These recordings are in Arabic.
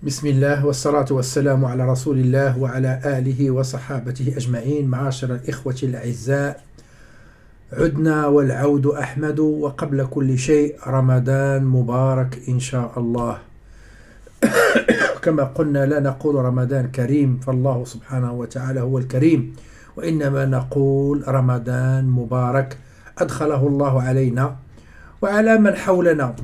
بسم الله والصلاة والسلام على رسول الله وعلى آله وصحابته أجمعين. معاشر الإخوة الأعزاء، عدنا والعود أحمد، وقبل كل شيء رمضان مبارك إن شاء الله. كما قلنا لا نقول رمضان كريم، فالله سبحانه وتعالى هو الكريم، وإنما نقول رمضان مبارك أدخله الله علينا وعلى من حولنا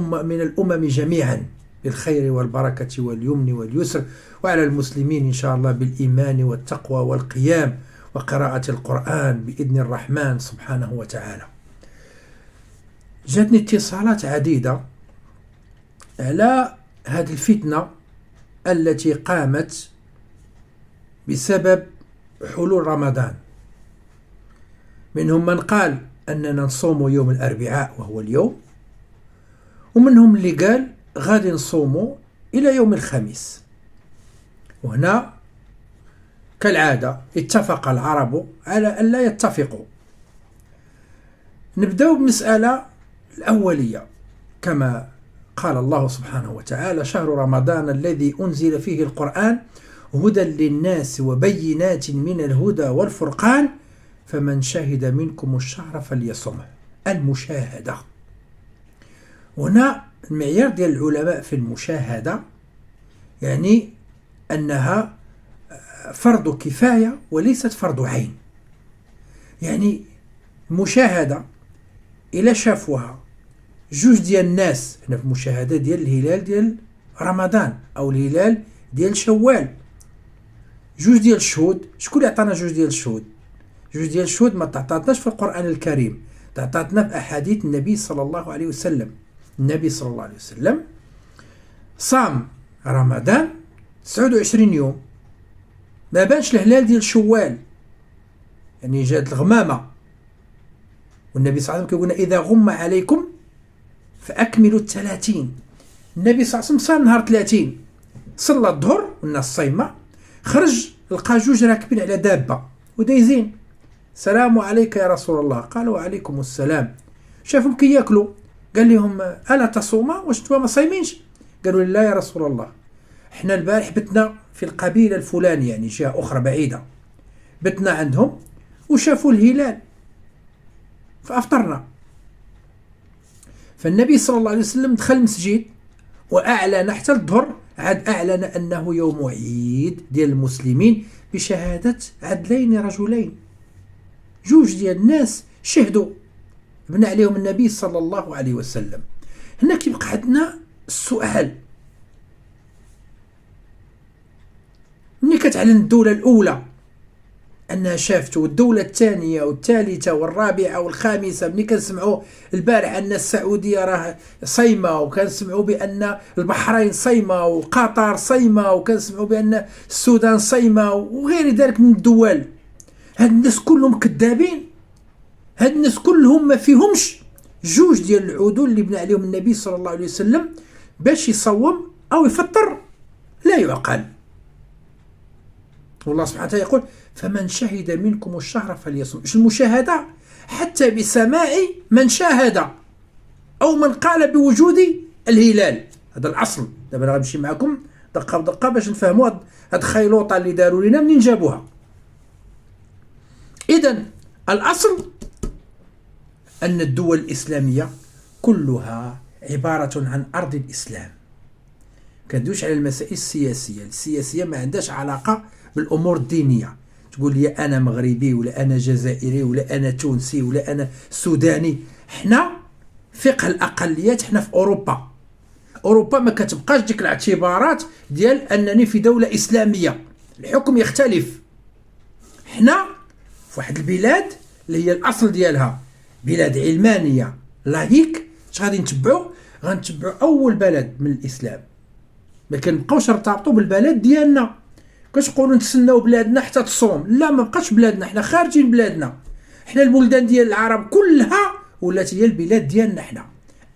من الأمم جميعا بالخير والبركة واليمن واليسر، وعلى المسلمين إن شاء الله بالإيمان والتقوى والقيام وقراءة القرآن بإذن الرحمن سبحانه وتعالى. جاتني اتصالات عديدة على هذه الفتنة التي قامت بسبب حلول رمضان. منهم من قال أننا نصوم يوم الأربعاء وهو اليوم، ومنهم اللي قال غادي نصوموا إلى يوم الخميس. وهنا كالعادة اتفق العرب على أن لا يتفقوا. نبدأ بمسألة الأولية، كما قال الله سبحانه وتعالى: شهر رمضان الذي أنزل فيه القرآن هدى للناس وبينات من الهدى والفرقان فمن شهد منكم الشهر فليصمه. المشاهدة هنا المعيار ديال العلماء في المشاهدة يعني أنها فرض كفاية وليست فرض عين. يعني المشاهدة إلا شافوها جوج ديال الناس، هنا في المشاهدة ديال الهلال ديال رمضان أو الهلال ديال شوال، جوج ديال الشهود. شكون اللي عطانا جوج ديال الشهود؟ جوج ديال الشهود ما تعطاتناش في القرآن الكريم، تعطاتنا في أحاديث النبي صلى الله عليه وسلم. النبي صلى الله عليه وسلم صام رمضان 29 يوم، ما بانش الهلال ديال شوال، يعني جات الغمامة. والنبي صلى الله عليه وسلم كيقولنا: إذا غم عليكم فأكملوا 30. النبي صلى الله عليه وسلم صام نهار 30، صلى الظهر والناس صايمة، خرج لقى جوج راكبين على دابة ودايزين: السلام عليك يا رسول الله. قالوا: وعليكم السلام. شافهم كياكلوا، قال لهم: ألا تصوما؟ واش نتوما ما صايمينش؟ قالوا: لا يا رسول الله، احنا البارح بتنا في القبيلة الفلانية، يعني جهة أخرى بعيدة، بتنا عندهم وشافوا الهلال فأفطرنا. فالنبي صلى الله عليه وسلم دخل المسجد وأعلن حتى الظهر، عاد أعلن أنه يوم عيد ديال المسلمين بشهادة عدلين رجلين. جوج ديال الناس شهدوا بنى عليهم النبي صلى الله عليه وسلم. هنا كيبقى عندنا السؤال: ملي كتعلن الدولة الأولى أنها شافته، والدولة الثانية والثالثة والرابعة والخامسة، ملي كنسمعوا البارح أن السعودية راه صايمة، وكنسمعوا بأن البحرين صايمة وقطر صايمة، وكنسمعوا بأن السودان صايمة وغير ذلك من الدول، هاد الناس كلهم كذابين؟ هاد الناس كلهم ما فيهمش جوج ديال العدول اللي بنى عليهم النبي صلى الله عليه وسلم باش يصوم أو يفطر؟ لا يعقل. والله سبحانه وتعالى يقول: فمن شهد منكم الشهر فليصم. مش المشاهدة حتى بسماع من شاهد أو من قال بوجود الهلال، هذا الأصل. دابا أنا غنمشي معكم دقة بدقة باش نفهموا هاد الخيلوطة اللي داروا لنا منين جابوها. إذن الأصل أن الدول الإسلامية كلها عبارة عن أرض الإسلام. كندوش على المسائل السياسية ما عندهاش علاقة بالأمور الدينية. تقول لي أنا مغربي ولا أنا جزائري ولا أنا تونسي ولا أنا سوداني. حنا فقه الأقليات، حنا في أوروبا ما كتبقاش ديك الاعتبارات ديال أنني في دولة إسلامية، الحكم يختلف. حنا في واحد البلاد اللي هي الأصل ديالها بلاد علمانية لايك. اش غادي نتبعوا؟ غنتبعوا أول بلد من الإسلام، ما كنبقاوش نرتبطوا بالبلد ديالنا. كتقولوا نتسناو بلادنا حتى تصوم، لا ما بقاش بلادنا، حنا خارجين بلادنا. حنا البلدان ديال العرب كلها ولات هي البلاد ديالنا. حنا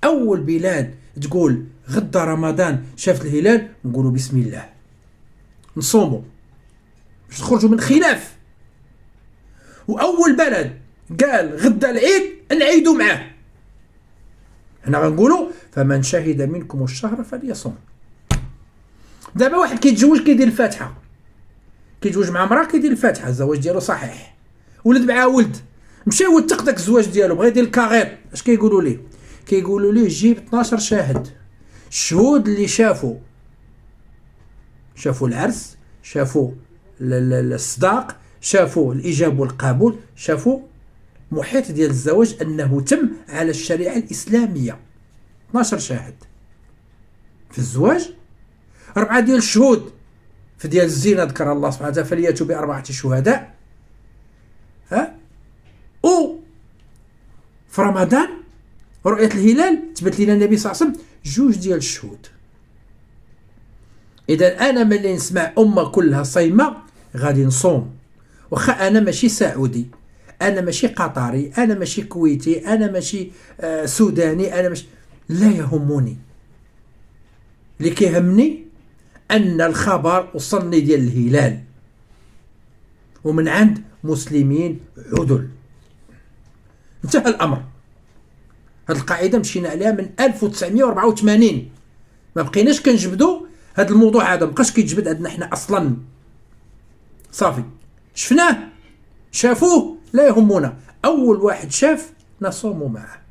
أول بلاد تقول غدا رمضان شافت الهلال نقولوا بسم الله نصوموا باش نخرجوا من خلاف. وأول بلد قال غدا العيد نعيدوا معاه، هنا غنقولوا فمن شهد منكم الشهر فليصم. دابا واحد كيتزوج كيدير الفاتحه، كيتزوج مع مراه كيدير الفاتحه، الزواج ديالو صحيح، ولد معاه ولد، مشى وثق داك الزواج ديالو، بغا يدير الكاغيط، اش كيقولوا ليه؟ كيقولوا ليه جيب 12 شاهد، الشهود اللي شافوا العرس، شافوا الصداق، شافوا الايجاب والقبول، شافوا محيط ديال الزواج انه تم على الشريعه الاسلاميه. 12 شاهد في الزواج، 4 ديال الشهود في ديال الزنا، ذكر الله سبحانه وتعالى فلياتوا ب4 شهداء. او في رمضان رؤيه الهلال تبت لنا النبي صلى الله عليه وسلم 2 ديال الشهود. اذا انا ملي نسمع امه كلها صايمه غادي نصوم، واخا انا ماشي سعودي، انا ماشي قطري، انا ماشي كويتي، انا ماشي سوداني، انا ماشي، لا يهمني. اللي كيهمني ان الخبر وصلني ديال الهلال ومن عند مسلمين عدل، انتهى الامر. هذه القاعده مشينا عليها من 1984، ما بقيناش كنجبدوا هذا الموضوع، هذا مابقاش كيتجبد عندنا حنا اصلا، صافي شفناه شافوه لا يهمنا، اول واحد شاف نصوم معه.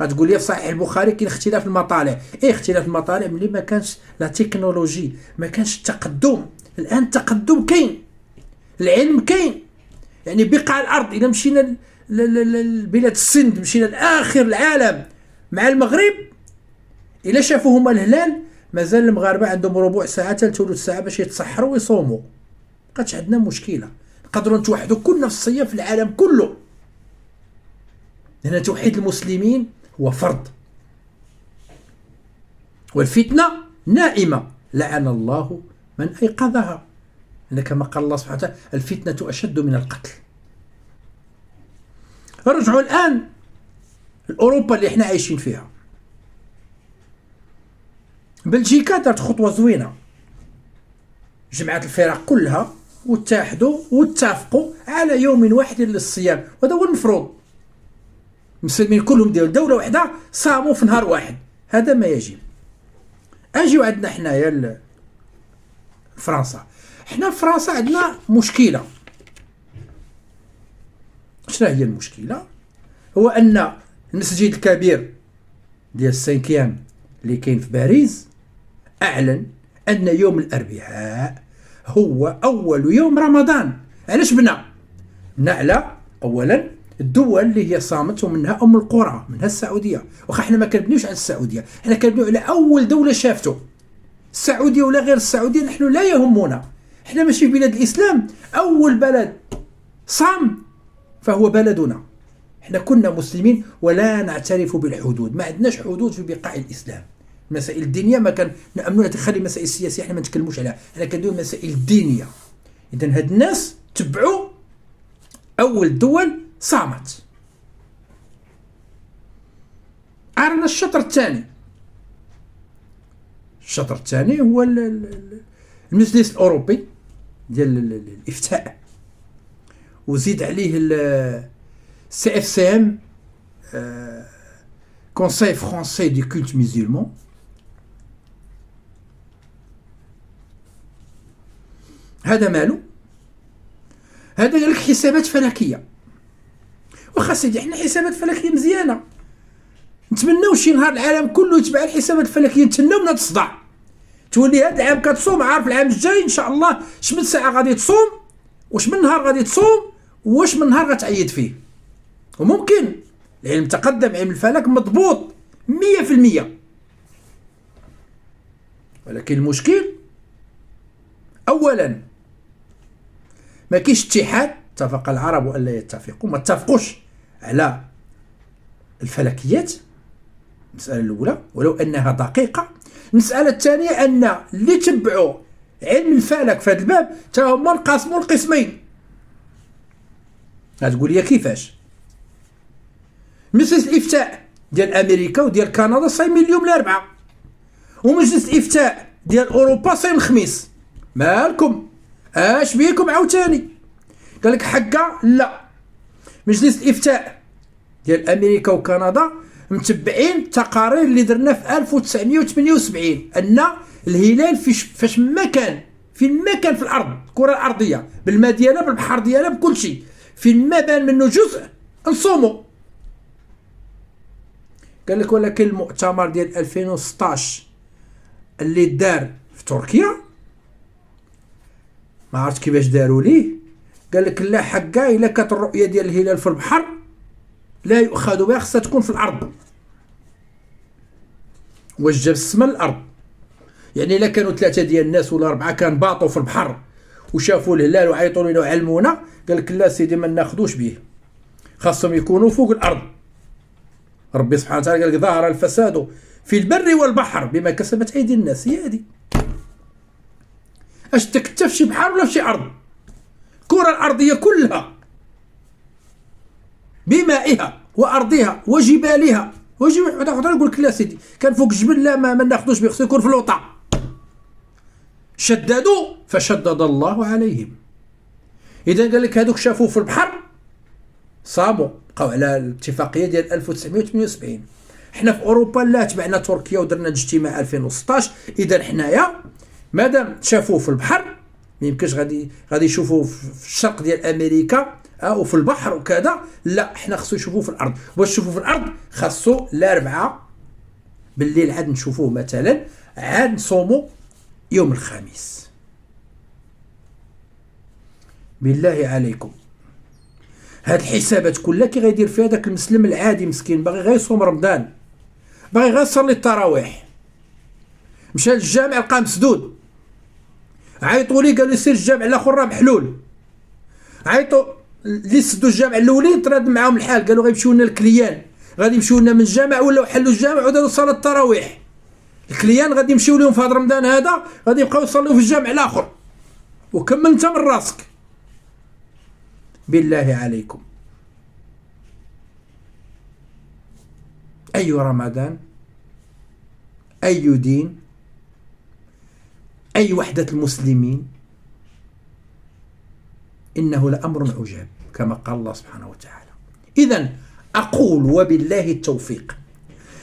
غتقول لي في صحيح البخاري كاين اختلاف المطالع، اختلاف المطالع ملي ما كانش لا تكنولوجي، ما كانش التقدم. الان التقدم كاين، العلم كاين، يعني بقاع الارض. اذا مشينا لبلاد السند، مشينا لاخر العالم مع المغرب، الا شافوا هما الهلال مازال المغاربه عندهم ربع ساعه حتى ثلث ساعه باش يتسحروا ويصوموا، مابقاتش عندنا مشكله، نقدروا نتوحدوا كلنا في الصيام في العالم كله، لان توحيد المسلمين هو فرض، والفتنه نائمه لعن الله من ايقظها، لان كما قال الله سبحانه وتعالى الفتنه اشد من القتل. رجعوا الان لاوروبا اللي احنا عايشين فيها. بلجيكا دارت خطوه زوينه، جمعت الفرق كلها واتحدوا واتفقوا على يوم واحد للصيام، وهذا هو المفروض. المسلمين كلهم ديال دوله واحده صاموا في نهار واحد، هذا ما يجب. اجيو عندنا حنايا فرنسا، حنا في فرنسا عندنا مشكله. شنو هي المشكله؟ هو ان المسجد الكبير ديال السانكيام اللي كاين في باريس اعلن ان يوم الاربعاء هو اول يوم رمضان. علاش بنى على اولا الدول اللي هي صامت، ومنها ام القرى، منها السعوديه، واخا حنا ما كنبنيوش على السعوديه، حنا كنبنيو على اول دوله شافته. السعوديه ولا غير السعوديه نحن لا يهمنا، حنا ماشي في بلاد الاسلام، اول بلد صام فهو بلدنا. احنا كنا مسلمين ولا نعترف بالحدود، ما عندناش حدود في بقاع الاسلام. المسائل الدينيه ما كان نامنوا، تخلي المسائل السياسيه احنا ما نتكلموش عليها، احنا كنديروا المسائل الدينيه. اذا هاد الناس تبعوا اول دول صامت. عرنا الشطر الثاني. الشطر الثاني هو المجلس الاوروبي ديال الافتاء، وزيد عليه CFCM Conseil français du culte musulman. هذا مالو؟ هذا قال لك حسابات فلكيه. واخا سيدي حنا حسابات فلكيه مزيانه، نتمناو شي نهار العالم كله يتبع الحسابات الفلكيه، نتمناو منها تصدع، تولي هذا العام كتصوم، عارف العام الجاي ان شاء الله اش من ساعه غادي تصوم، واش من نهار غادي تصوم، واش من نهار غتعيد فيه. وممكن العلم تقدم، علم الفلك مضبوط 100%، ولكن المشكل اولا ما كاينش اتحاد. اتفق العرب الا يتفقوا، ما اتفقوش على الفلكيات، المساله الاولى ولو انها دقيقه. المساله الثانيه ان اللي تبعوا علم الفلك في هذا الباب حتى هما انقسموا لقسمين. غتقول لي كيفاش؟ مجلس الافتاء ديال امريكا وديال كندا صايمين اليوم الاربعاء، ومجلس الافتاء ديال اوروبا صايم الخميس. مالكم؟ اش بيكم عاوتاني؟ قال لك حقا لا، مجلس الافتاء ديال امريكا وكندا متبعين التقارير اللي درنا في 1978 أن الهلال فاش ما كان فين ما كان في الأرض، الكرة الأرضية بالماء ديالها بالبحر ديالها بكل شيء، فين ما بان منه جزء نصوموا. قال لك ولكن المؤتمر ديال 2016 اللي دار في تركيا ما عرفت كيفاش داروا ليه، قال لك لا حقا الا كانت الرؤيه ديال الهلال في البحر لا يؤخذ بها، خصها تكون في الارض. واش جاب السما للارض؟ يعني الا كانوا 3 ديال الناس ولا 4 كان باطوا في البحر وشافوا الهلال وعيطوا لنا وعلمونا، قال لك لا سيدي ما ناخذوش به، خاصهم يكونوا فوق الارض. ربي سبحانه وتعالى قال لك ظهر الفساد في البر والبحر بما كسبت ايدي الناس. هي هذه اش تكتف شي بحر ولا في شي ارض، الكره الارضيه كلها بمائها وارضها وجبالها. ويجي واحد اخر يقول لك لا سيدي كان فوق الجبل، لا ما ناخذوش به، خصو يكون في الوطا. شددوا فشدد الله عليهم. اذا قال لك هذوك شافوه في البحر صاموا، بقاو على الاتفاقيه ديال 1978. حنا في اوروبا لا تبعنا تركيا ودرنا الاجتماع 2016. اذا حنايا مادام شافوه في البحر ما يمكنش غادي يشوفوه في الشرق ديال امريكا وفي البحر وكذا، لا حنا خصو يشوفوه في الارض. باش نشوفوه في الارض خاصو الاربعاء بالليل عاد نشوفوه، مثلا عاد نصوموا يوم الخميس. بالله عليكم هاد الحسابات كلها كي غيدير فيها داك المسلم العادي مسكين باغي غير يصوم رمضان، باغي غير يصلي التراويح، مشى للجامع لقاه مسدود، عيطوا ليه قالوا سير الجامع الاخر راه محلول، عيطوا اللي سدوا الجامع الاولين تراد معاهم الحال، قالوا غيمشيو لنا الكليان، غادي يمشيو لنا من الجامع ولاو حلوا الجامع وداروا صلاه التراويح. الكليان غادي يمشيو لهم في هذا رمضان هذا غادي يبقاو يصليو في الجامع الاخر، وكمل انت من راسك. بالله عليكم أي رمضان، أي دين، أي وحدة المسلمين، إنه لأمر عجاب كما قال الله سبحانه وتعالى. إذن أقول وبالله التوفيق،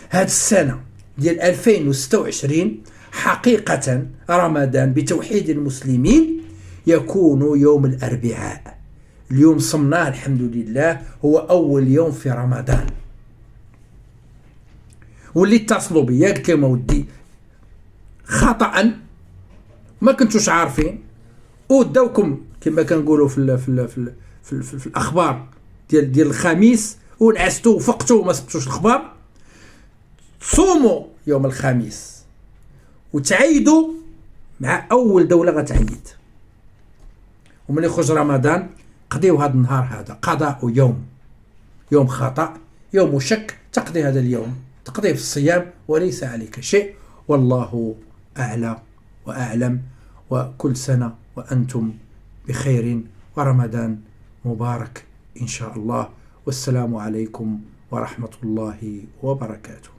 هذه السنة ديال 2026 حقيقة رمضان بتوحيد المسلمين يكون يوم الأربعاء. اليوم صمناه الحمد لله، هو أول يوم في رمضان. واللي اتصلوا بيا قلت لهم ودي خطأ ما كنتوش عارفين وداوكم كما كنقولوا في الأخبار ديال الخميس ونعستوا وفقتوا وما سبتوش الأخبار. صوموا يوم الخميس وتعيدوا مع أول دولة غتعيد، ومن يخرج رمضان قضيو هذا النهار هذا قضاء يوم خطأ، يوم شك، تقضي هذا اليوم تقضيه في الصيام وليس عليك شيء. والله أعلى وأعلم، وكل سنة وأنتم بخير ورمضان مبارك إن شاء الله، والسلام عليكم ورحمة الله وبركاته.